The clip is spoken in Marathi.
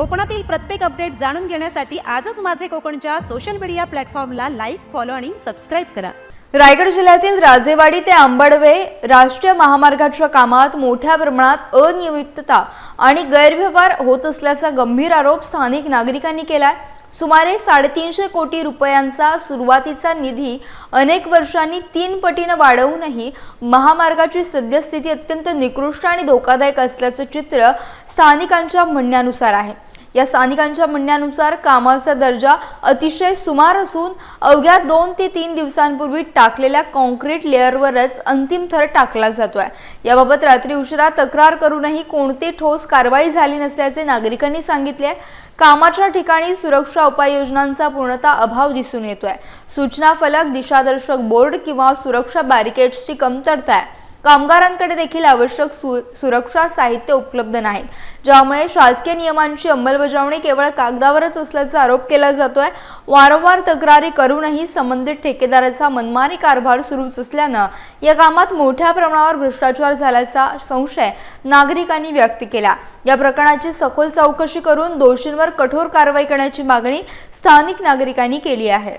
कोकणातील प्रत्येक अपडेट जाणून घेण्यासाठी आजच माझे कोकणच्या सोशल मीडिया प्लॅटफॉर्मला लाईक, फॉलो आणि सबस्क्राईब करा। रायगड जिल्ह्यातील राजेवाडी ते आंबडवे राष्ट्रीय महामार्गाच्या कामात मोठ्या प्रमाणात अनियमितता आणि गैरव्यवहार होत असल्याचा गंभीर आरोप स्थानिक नागरिकांनी केलाय। सुमारे 350 कोटी रुपयांचा सुरुवातीचा निधी अनेक वर्षांनी 3 पटीने वाढवूनही महामार्गाची सद्यस्थिती अत्यंत निकृष्ट आणि धोकादायक असल्याचे चित्र स्थानिकांच्या म्हणण्यानुसार आहे। या स्थानिकांच्या म्हणण्यानुसार कामाचा दर्जा अतिशय सुमार असून अवघ्या 2 ते 3 दिवसांपूर्वी टाकलेल्या कॉन्क्रीट लेअरवरच अंतिम थर टाकला जातोय। याबाबत रात्री उशिरा तक्रार करूनही कोणती ठोस कारवाई झाली नसल्याचे नागरिकांनी सांगितले। कामाच्या ठिकाणी सुरक्षा उपाययोजनांचा पूर्णतः अभाव दिसून येतोय। सूचना फलक, दिशादर्शक बोर्ड किंवा सुरक्षा बॅरिकेड्सची कमतरता आहे। कामगारांकडे देखील आवश्यक सुरक्षा साहित्य उपलब्ध नाहीत, ज्यामुळे शासकीय नियमांची अंमलबजावणी केवळ कागदावरच असल्याचा आरोप केला जातोय। वारंवार तक्रारी करूनही संबंधित ठेकेदाराचा मनमानी कारभार सुरूच असल्याने या कामात मोठ्या प्रमाणावर भ्रष्टाचार झाल्याचा संशय नागरिकांनी व्यक्त केला। या प्रकरणाची सखोल चौकशी करून दोषींवर कठोर कारवाई करण्याची मागणी स्थानिक नागरिकांनी केली आहे।